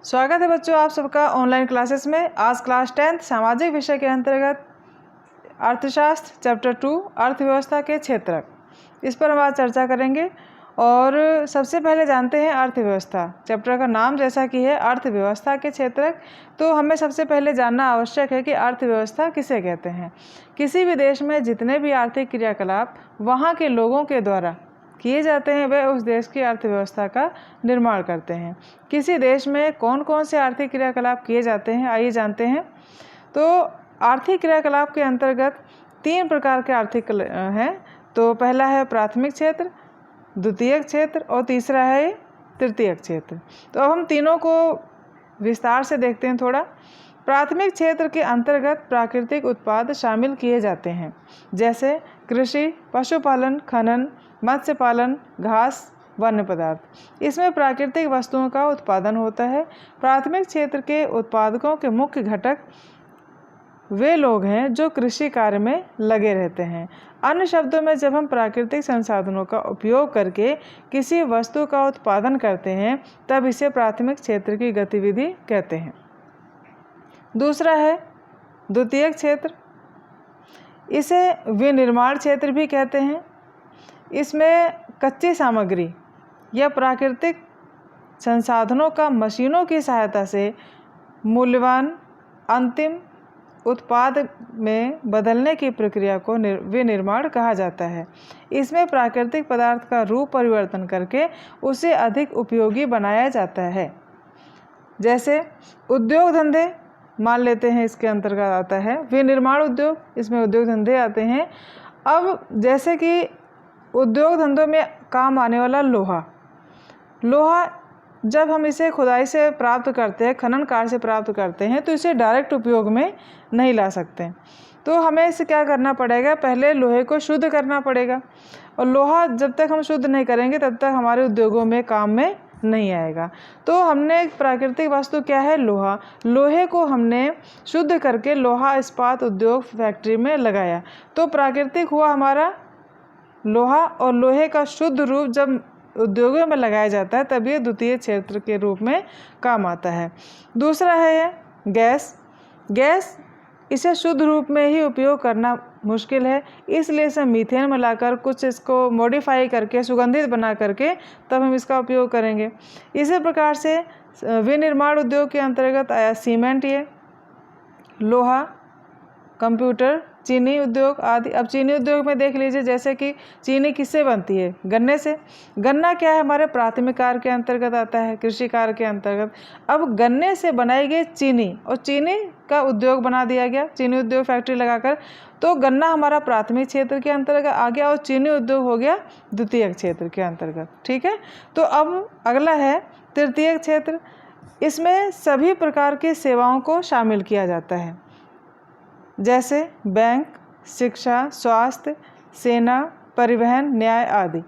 स्वागत है बच्चों आप सबका ऑनलाइन क्लासेस में। आज क्लास 10th सामाजिक विषय के अंतर्गत अर्थशास्त्र चैप्टर 2 अर्थव्यवस्था के क्षेत्रक, इस पर हम आज चर्चा करेंगे। और सबसे पहले जानते हैं अर्थव्यवस्था। चैप्टर का नाम जैसा कि है अर्थव्यवस्था के क्षेत्रक, तो हमें सबसे पहले जानना आवश्यक है कि अर्थव्यवस्था किसे कहते हैं। किसी भी देश में जितने भी आर्थिक क्रियाकलाप वहाँ के लोगों के द्वारा किए जाते हैं वह उस देश की अर्थव्यवस्था का निर्माण करते हैं। किसी देश में कौन कौन से आर्थिक क्रियाकलाप किए जाते हैं आइए जानते हैं। तो आर्थिक क्रियाकलाप के अंतर्गत 3 प्रकार के आर्थिक हैं। तो पहला है प्राथमिक क्षेत्र, द्वितीयक क्षेत्र और तीसरा है तृतीयक क्षेत्र। तो अब हम तीनों को विस्तार से देखते हैं थोड़ा। प्राथमिक क्षेत्र के अंतर्गत प्राकृतिक उत्पाद शामिल किए जाते हैं, जैसे कृषि, पशुपालन, खनन, मत्स्य पालन, घास, वन्य पदार्थ। इसमें प्राकृतिक वस्तुओं का उत्पादन होता है। प्राथमिक क्षेत्र के उत्पादकों के मुख्य घटक वे लोग हैं जो कृषि कार्य में लगे रहते हैं। अन्य शब्दों में जब हम प्राकृतिक संसाधनों का उपयोग करके किसी वस्तु का उत्पादन करते हैं तब इसे प्राथमिक क्षेत्र की गतिविधि कहते हैं। दूसरा है द्वितीयक क्षेत्र, इसे विनिर्माण क्षेत्र भी कहते हैं। इसमें कच्ची सामग्री या प्राकृतिक संसाधनों का मशीनों की सहायता से मूल्यवान अंतिम उत्पाद में बदलने की प्रक्रिया को विनिर्माण कहा जाता है। इसमें प्राकृतिक पदार्थ का रूप परिवर्तन करके उसे अधिक उपयोगी बनाया जाता है। जैसे उद्योग धंधे मान लेते हैं, इसके अंतर्गत आता है विनिर्माण उद्योग, इसमें उद्योग धंधे आते हैं। अब जैसे कि उद्योग धंधों में काम आने वाला लोहा जब हम इसे खुदाई से प्राप्त करते हैं, खनन कार्य से प्राप्त करते हैं, तो इसे डायरेक्ट उपयोग में नहीं ला सकते। तो हमें इसे क्या करना पड़ेगा, पहले लोहे को शुद्ध करना पड़ेगा। और लोहा जब तक हम शुद्ध नहीं करेंगे तब तक हमारे उद्योगों में काम में नहीं आएगा। तो हमने एक प्राकृतिक वस्तु क्या है, लोहा। लोहे को हमने शुद्ध करके लोहा इस्पात उद्योग फैक्ट्री में लगाया, तो प्राकृतिक हुआ हमारा लोहा। और लोहे का शुद्ध रूप जब उद्योगों में लगाया जाता है तब ये द्वितीय क्षेत्र के रूप में काम आता है। दूसरा है गैस। इसे शुद्ध रूप में ही उपयोग करना मुश्किल है, इसलिए इसे मीथेन मिलाकर कुछ इसको मॉडिफाई करके सुगंधित बना करके तब हम इसका उपयोग करेंगे। इसी प्रकार से विनिर्माण उद्योग के अंतर्गत आया सीमेंट, ये लोहा, कंप्यूटर, चीनी उद्योग आदि। अब चीनी उद्योग में देख लीजिए, जैसे कि चीनी किससे बनती है, गन्ने से। गन्ना क्या है, हमारे प्राथमिक कार्य के अंतर्गत आता है, कृषि कार्य के अंतर्गत। अब गन्ने से बनाई गई चीनी और चीनी का उद्योग बना दिया गया, चीनी उद्योग फैक्ट्री लगाकर, तो गन्ना हमारा प्राथमिक क्षेत्र के अंतर्गत आ गया और चीनी उद्योग हो गया द्वितीयक क्षेत्र के अंतर्गत। ठीक है। तो अब अगला है तृतीयक क्षेत्र। इसमें सभी प्रकार की सेवाओं को शामिल किया जाता है, जैसे बैंक, शिक्षा, स्वास्थ्य, सेना, परिवहन, न्याय आदि।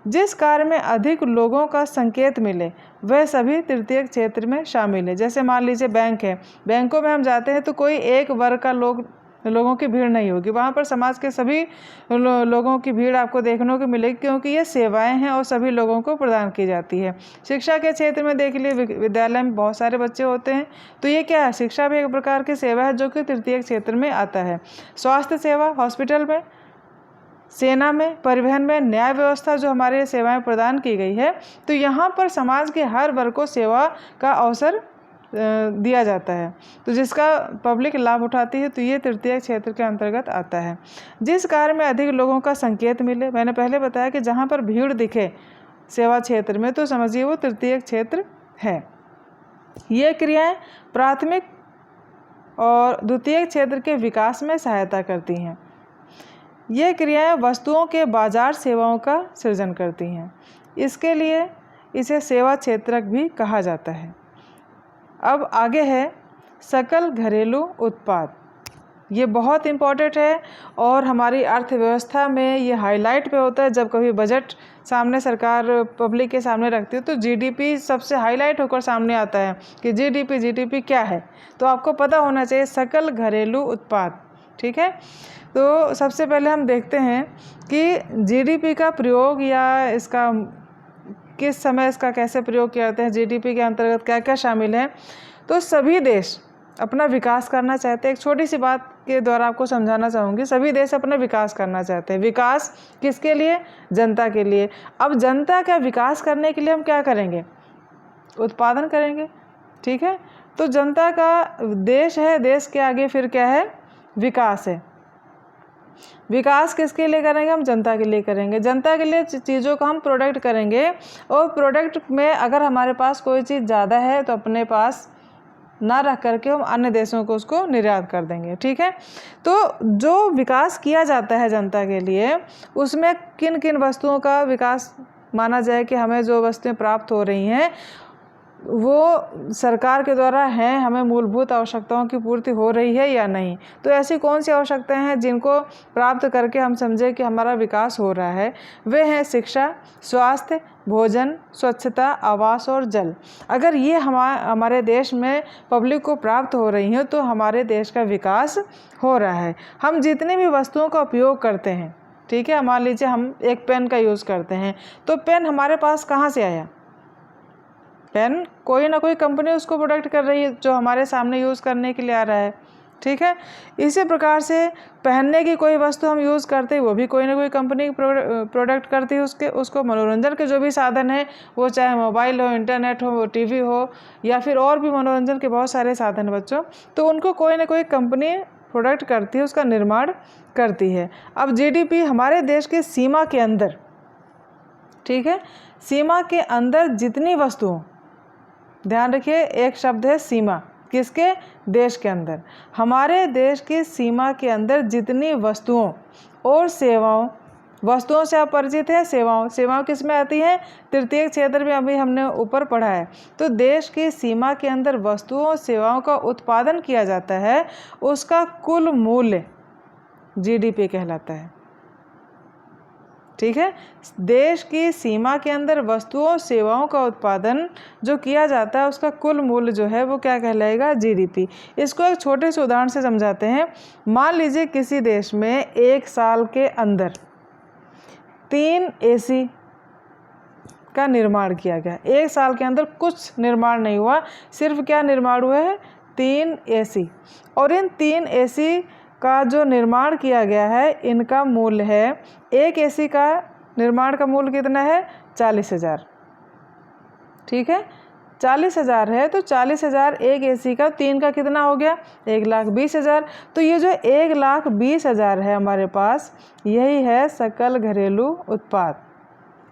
जिस कार्य में अधिक लोगों का संकेत मिले वह सभी तृतीयक क्षेत्र में शामिल है। जैसे मान लीजिए बैंक है, बैंकों में हम जाते हैं तो कोई एक वर्ग का लोगों की भीड़ नहीं होगी, वहाँ पर समाज के सभी लोगों की भीड़ आपको देखने को मिलेगी, क्योंकि ये सेवाएं हैं और सभी लोगों को प्रदान की जाती है। शिक्षा के क्षेत्र में देख लिए, विद्यालय में बहुत सारे बच्चे होते हैं, तो ये क्या है, शिक्षा भी एक प्रकार की सेवा है जो कि तृतीयक क्षेत्र में आता है। स्वास्थ्य सेवा हॉस्पिटल में, सेना में, परिवहन में, न्याय व्यवस्था जो हमारे सेवाएं प्रदान की गई है, तो यहाँ पर समाज के हर वर्ग को सेवा का अवसर दिया जाता है, तो जिसका पब्लिक लाभ उठाती है, तो ये तृतीय क्षेत्र के अंतर्गत आता है। जिस कार्य में अधिक लोगों का संकेत मिले, मैंने पहले बताया कि जहाँ पर भीड़ दिखे सेवा क्षेत्र में तो समझिए वो तृतीय क्षेत्र है। ये क्रियाएं प्राथमिक और द्वितीय क्षेत्र के विकास में सहायता करती हैं। ये क्रियाएं वस्तुओं के बाजार सेवाओं का सृजन करती हैं, इसके लिए इसे सेवा क्षेत्रक भी कहा जाता है। अब आगे है सकल घरेलू उत्पाद। ये बहुत इम्पॉर्टेंट है और हमारी अर्थव्यवस्था में ये हाईलाइट पे होता है। जब कभी बजट सामने सरकार पब्लिक के सामने रखती है तो जीडीपी सबसे हाईलाइट होकर सामने आता है कि जीडीपी क्या है, तो आपको पता होना चाहिए सकल घरेलू उत्पाद। ठीक है। तो सबसे पहले हम देखते हैं कि जीडीपी का प्रयोग या इसका किस समय इसका कैसे प्रयोग किया जाता है, जीडीपी के अंतर्गत क्या क्या शामिल है। तो सभी देश अपना विकास करना चाहते हैं। एक छोटी सी बात के द्वारा आपको समझाना चाहूँगी, सभी देश अपना विकास करना चाहते हैं। विकास किसके लिए? जनता के लिए। अब जनता का विकास करने के लिए हम क्या करेंगे? उत्पादन करेंगे, ठीक है। तो जनता का देश है, देश के आगे फिर क्या है? विकास है। विकास किसके लिए करेंगे? हम जनता के लिए करेंगे। जनता के लिए चीज़ों को हम प्रोडक्ट करेंगे, और प्रोडक्ट में अगर हमारे पास कोई चीज़ ज़्यादा है तो अपने पास ना रख करके हम अन्य देशों को उसको निर्यात कर देंगे, ठीक है। तो जो विकास किया जाता है जनता के लिए, उसमें किन किन वस्तुओं का विकास माना जाए कि हमें जो वस्तुएं प्राप्त हो रही हैं वो सरकार के द्वारा हैं, हमें मूलभूत आवश्यकताओं की पूर्ति हो रही है या नहीं। तो ऐसी कौन सी आवश्यकताएं हैं जिनको प्राप्त करके हम समझे कि हमारा विकास हो रहा है? वे हैं शिक्षा, स्वास्थ्य, भोजन, स्वच्छता, आवास और जल। अगर ये हमारे देश में पब्लिक को प्राप्त हो रही हैं तो हमारे देश का विकास हो रहा है। हम जितनी भी वस्तुओं का उपयोग करते हैं, ठीक है, मान लीजिए हम एक पेन का यूज़ करते हैं, तो पेन हमारे पास कहाँ से आया? पेन कोई ना कोई कंपनी उसको प्रोडक्ट कर रही है जो हमारे सामने यूज़ करने के लिए आ रहा है, ठीक है। इसी प्रकार से पहनने की कोई वस्तु हम यूज़ करते हैं, वो भी कोई ना कोई कंपनी प्रोडक्ट करती है। उसको मनोरंजन के जो भी साधन है, वो चाहे मोबाइल हो, इंटरनेट हो, वो टीवी हो, या फिर और भी मनोरंजन के बहुत सारे साधन बच्चों, तो उनको कोई ना कोई कंपनी प्रोडक्ट करती है, उसका निर्माण करती है। अब जीडीपी हमारे देश के सीमा के अंदर, ठीक है, सीमा के अंदर जितनी वस्तुओं, ध्यान रखिए एक शब्द है सीमा, किसके? देश के अंदर। हमारे देश की सीमा के अंदर जितनी वस्तुओं और सेवाओं, वस्तुओं से आप परिचित हैं, सेवाओं किस में आती हैं? तृतीय क्षेत्र में अभी हमने ऊपर पढ़ा है। तो देश की सीमा के अंदर वस्तुओं और सेवाओं का उत्पादन किया जाता है, उसका कुल मूल्य जीडीपी कहलाता है, ठीक है। देश की सीमा के अंदर वस्तुओं सेवाओं का उत्पादन जो किया जाता है, उसका कुल मूल्य जो है वो क्या कहलाएगा? जीडीपी। इसको एक छोटे से उदाहरण से समझाते हैं। मान लीजिए किसी देश में एक साल के अंदर 3 एसी का निर्माण किया गया। एक साल के अंदर कुछ निर्माण नहीं हुआ, सिर्फ क्या निर्माण हुआ है? 3 एसी। और इन 3 एसी का जो निर्माण किया गया है, इनका मूल्य है, एक एसी का निर्माण का मूल्य कितना है? 40,000, ठीक है। 40,000 है, तो 40,000 एक एसी का, 3 का कितना हो गया? 1,20,000। तो ये जो 1,20,000 है हमारे पास, यही है सकल घरेलू उत्पाद,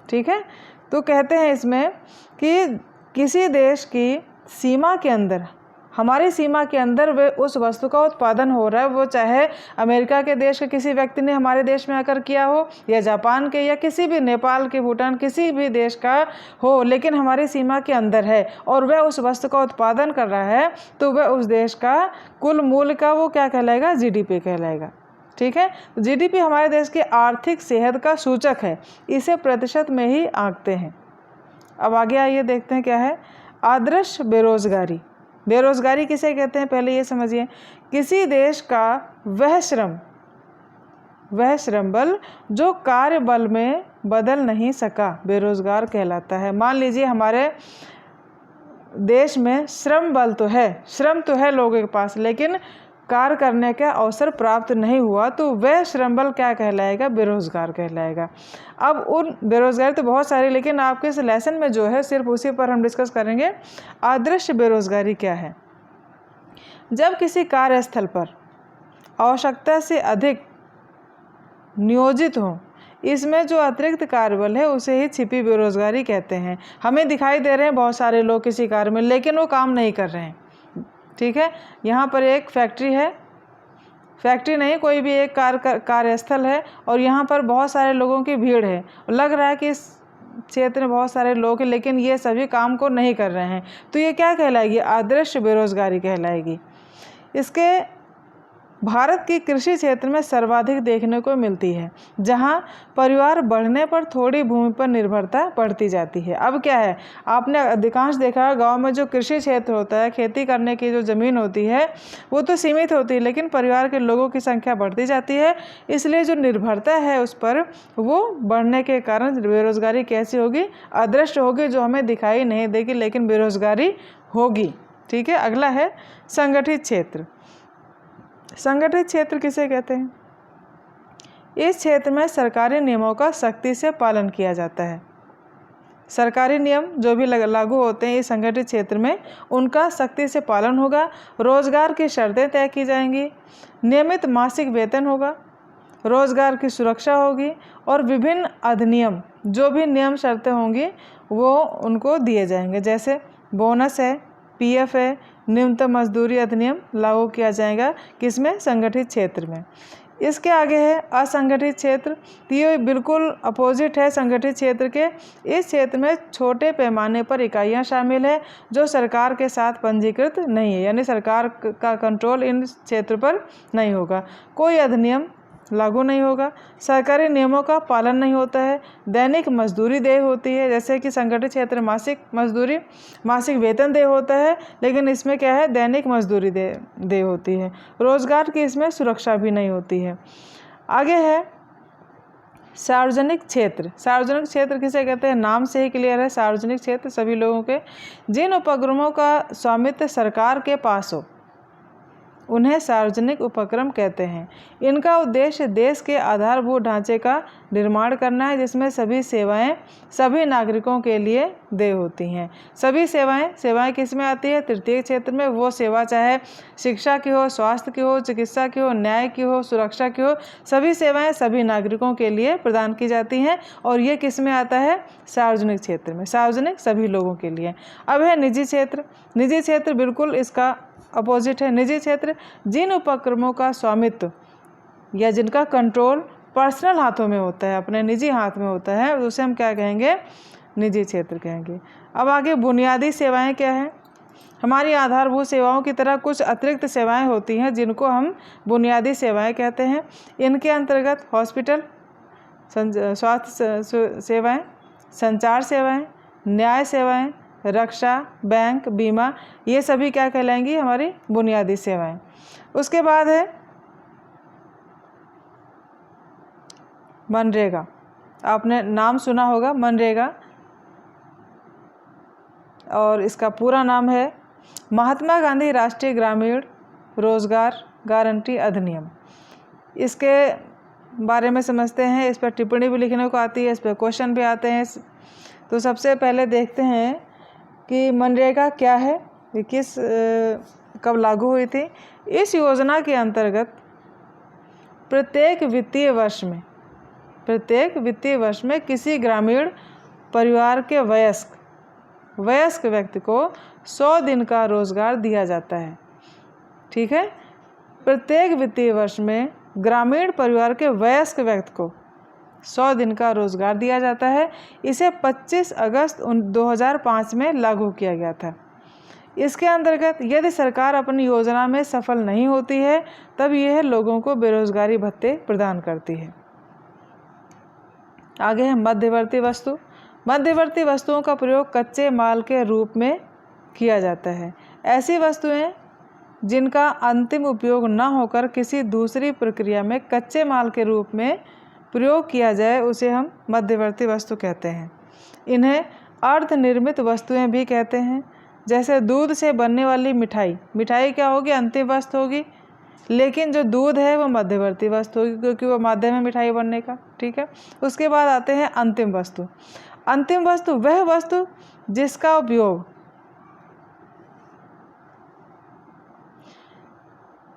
ठीक है। तो कहते हैं इसमें कि किसी देश की सीमा के अंदर, हमारी सीमा के अंदर वे उस वस्तु का उत्पादन हो रहा है, वो चाहे अमेरिका के देश के किसी व्यक्ति ने हमारे देश में आकर किया हो, या जापान के, या किसी भी, नेपाल के, भूटान, किसी भी देश का हो, लेकिन हमारी सीमा के अंदर है और वह उस वस्तु का उत्पादन कर रहा है, तो वह उस देश का कुल मूल्य का वो क्या कहलाएगा? जीडीपी कहलाएगा, ठीक है। जीडीपी हमारे देश की आर्थिक सेहत का सूचक है, इसे प्रतिशत में ही आंकते हैं। अब आगे आइए देखते हैं क्या है आदर्श बेरोजगारी। बेरोजगारी किसे कहते हैं? पहले ये समझिए। किसी देश का वह श्रम बल जो कार्य बल में बदल नहीं सका, बेरोजगार कहलाता है। मान लीजिए हमारे देश में श्रम बल तो है, श्रम तो है लोगों के पास, लेकिन कार्य करने का अवसर प्राप्त नहीं हुआ, तो वह श्रम बल क्या कहलाएगा? बेरोजगार कहलाएगा। अब उन बेरोजगारी तो बहुत सारी, लेकिन आपके इस लेसन में जो है सिर्फ उसी पर हम डिस्कस करेंगे। आदर्श बेरोजगारी क्या है? जब किसी कार्यस्थल पर आवश्यकता से अधिक नियोजित हो, इसमें जो अतिरिक्त कार्यबल है उसे ही छिपी बेरोजगारी कहते हैं। हमें दिखाई दे रहे हैं बहुत सारे लोग किसी कार्य में, लेकिन वो काम नहीं कर रहे हैं, ठीक है। यहाँ पर एक फैक्ट्री है, फैक्ट्री नहीं, कोई भी एक कार्यस्थल है, और यहाँ पर बहुत सारे लोगों की भीड़ है। लग रहा है कि इस क्षेत्र में बहुत सारे लोग हैं, लेकिन ये सभी काम को नहीं कर रहे हैं, तो ये क्या कहलाएगी? आदर्श बेरोजगारी कहलाएगी। इसके भारत की कृषि क्षेत्र में सर्वाधिक देखने को मिलती है, जहां परिवार बढ़ने पर थोड़ी भूमि पर निर्भरता बढ़ती जाती है। अब क्या है, आपने अधिकांश देखा है गांव में जो कृषि क्षेत्र होता है, खेती करने की जो ज़मीन होती है वो तो सीमित होती है, लेकिन परिवार के लोगों की संख्या बढ़ती जाती है, इसलिए जो निर्भरता है उस पर वो बढ़ने के कारण बेरोजगारी कैसी होगी, अदृश्य होगी, जो हमें दिखाई नहीं देगी लेकिन बेरोजगारी होगी। ठीक है, अगला है संगठित क्षेत्र। संगठित क्षेत्र किसे कहते हैं? इस क्षेत्र में सरकारी नियमों का सख्ती से पालन किया जाता है। सरकारी नियम जो भी लागू होते हैं इस संगठित क्षेत्र में, उनका सख्ती से पालन होगा। रोजगार की शर्तें तय की जाएंगी, नियमित मासिक वेतन होगा, रोजगार की सुरक्षा होगी और विभिन्न अधिनियम जो भी नियम शर्तें होंगी वो उनको दिए जाएंगे, जैसे बोनस है, पीएफ है, न्यूनतम मजदूरी अधिनियम लागू किया जाएगा। किसमें? संगठित क्षेत्र में। इसके आगे है असंगठित क्षेत्र। ये बिल्कुल अपोजिट है संगठित क्षेत्र के। इस क्षेत्र में छोटे पैमाने पर इकाइयां शामिल है जो सरकार के साथ पंजीकृत नहीं है, यानी सरकार का कंट्रोल इन क्षेत्र पर नहीं होगा। कोई अधिनियम लागू नहीं होगा, सरकारी नियमों का पालन नहीं होता है, दैनिक मजदूरी देय होती है। जैसे कि संगठित क्षेत्र मासिक मजदूरी, मासिक वेतन देय होता है, लेकिन इसमें क्या है, दैनिक मजदूरी देय होती है। रोजगार की इसमें सुरक्षा भी नहीं होती है। आगे है सार्वजनिक क्षेत्र। सार्वजनिक क्षेत्र किसे कहते हैं? नाम से ही क्लियर है, सार्वजनिक क्षेत्र सभी लोगों के। जिन उपक्रमों का स्वामित्व सरकार के पास हो उन्हें सार्वजनिक उपक्रम कहते हैं। इनका उद्देश्य देश के आधारभूत ढांचे का निर्माण करना है, जिसमें सभी सेवाएं सभी नागरिकों के लिए देय होती हैं। सभी सेवाएं किस में आती है? तृतीय क्षेत्र में। वो सेवा चाहे शिक्षा की हो, स्वास्थ्य की हो, चिकित्सा की हो, न्याय की हो, सुरक्षा की हो, सभी सेवाएं सभी नागरिकों के लिए प्रदान की जाती हैं और ये किस में आता है? सार्वजनिक क्षेत्र में। सार्वजनिक सभी लोगों के लिए। अब है निजी क्षेत्र। निजी क्षेत्र बिल्कुल इसका अपोजिट है। निजी क्षेत्र जिन उपक्रमों का स्वामित्व या जिनका कंट्रोल पर्सनल हाथों में होता है, अपने निजी हाथ में होता है, उसे हम क्या कहेंगे? निजी क्षेत्र कहेंगे। अब आगे बुनियादी सेवाएं क्या है? हमारी आधारभूत सेवाओं की तरह कुछ अतिरिक्त सेवाएं होती हैं जिनको हम बुनियादी सेवाएं कहते हैं। इनके अंतर्गत हॉस्पिटल, स्वास्थ्य सेवाएं, संचार सेवाएं, न्याय सेवाएं, रक्षा, बैंक, बीमा, ये सभी क्या कहलाएंगी? हमारी बुनियादी सेवाएं। उसके बाद है मनरेगा। आपने नाम सुना होगा मनरेगा, और इसका पूरा नाम है महात्मा गांधी राष्ट्रीय ग्रामीण रोजगार गारंटी अधिनियम। इसके बारे में समझते हैं। इस पर टिप्पणी भी लिखने को आती है, इस पर क्वेश्चन भी आते हैं। तो सबसे पहले देखते हैं कि मनरेगा क्या है, ये कब लागू हुई थी। इस योजना के अंतर्गत प्रत्येक वित्तीय वर्ष में किसी ग्रामीण परिवार के वयस्क व्यक्ति को 100 दिन का रोजगार दिया जाता है। ठीक है, प्रत्येक वित्तीय वर्ष में ग्रामीण परिवार के वयस्क व्यक्ति को 100 दिन का रोजगार दिया जाता है। इसे 25 अगस्त 2005 में लागू किया गया था। इसके अंतर्गत यदि सरकार अपनी योजना में सफल नहीं होती है तब यह लोगों को बेरोजगारी भत्ते प्रदान करती है। आगे है मध्यवर्ती वस्तु। मध्यवर्ती वस्तुओं का प्रयोग कच्चे माल के रूप में किया जाता है। ऐसी वस्तुएं जिनका अंतिम उपयोग न होकर किसी दूसरी प्रक्रिया में कच्चे माल के रूप में प्रयोग किया जाए उसे हम मध्यवर्ती वस्तु कहते हैं। इन्हें अर्धनिर्मित वस्तुएं भी कहते हैं। जैसे दूध से बनने वाली मिठाई क्या होगी? अंतिम वस्तु होगी, लेकिन जो दूध है वो मध्यवर्ती वस्तु होगी क्योंकि वो माध्यम है मिठाई बनने का। ठीक है, उसके बाद आते हैं अंतिम वस्तु। अंतिम वस्तु वह वस्तु जिसका उपयोग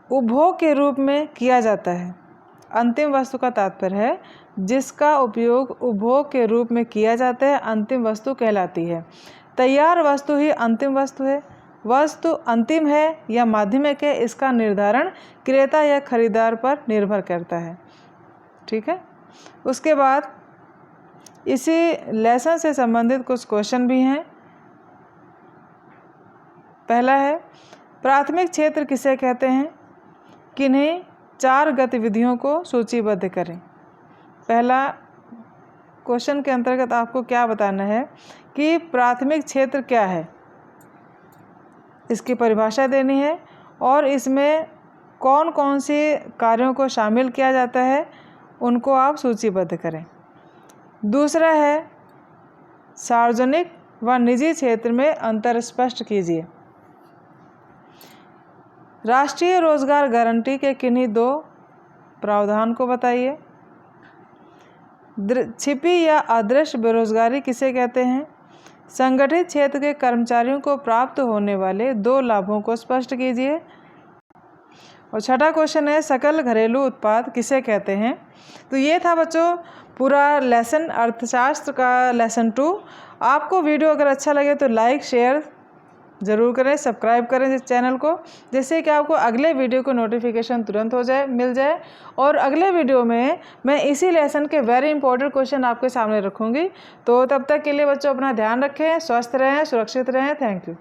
उपभोग के रूप में किया जाता है। अंतिम वस्तु का तात्पर्य है जिसका उपयोग उपभोग के रूप में किया जाता है, अंतिम वस्तु कहलाती है। तैयार वस्तु ही अंतिम वस्तु है। वस्तु अंतिम है या माध्यमिक है, इसका निर्धारण क्रेता या खरीदार पर निर्भर करता है। ठीक है, उसके बाद इसी लेसन से संबंधित कुछ क्वेश्चन भी हैं। पहला है प्राथमिक क्षेत्र किसे कहते हैं? किन्हीं 4 गतिविधियों को सूचीबद्ध करें। पहला क्वेश्चन के अंतर्गत आपको क्या बताना है कि प्राथमिक क्षेत्र क्या है, इसकी परिभाषा देनी है और इसमें कौन कौन से कार्यों को शामिल किया जाता है उनको आप सूचीबद्ध करें। दूसरा है सार्वजनिक व निजी क्षेत्र में अंतर स्पष्ट कीजिए। राष्ट्रीय रोजगार गारंटी के किन्हीं 2 प्रावधान को बताइए। छिपी या अदृश्य बेरोजगारी किसे कहते हैं? संगठित क्षेत्र के कर्मचारियों को प्राप्त होने वाले 2 लाभों को स्पष्ट कीजिए। और छठा क्वेश्चन है सकल घरेलू उत्पाद किसे कहते हैं? तो ये था बच्चों पूरा लेसन अर्थशास्त्र का लेसन 2। आपको वीडियो अगर अच्छा लगे तो लाइक शेयर ज़रूर करें, सब्सक्राइब करें इस चैनल को, जिससे कि आपको अगले वीडियो को नोटिफिकेशन तुरंत मिल जाए। और अगले वीडियो में मैं इसी लेसन के वेरी इंपॉर्टेंट क्वेश्चन आपके सामने रखूँगी। तो तब तक के लिए बच्चों अपना ध्यान रखें, स्वस्थ रहें, सुरक्षित रहें। Thank you.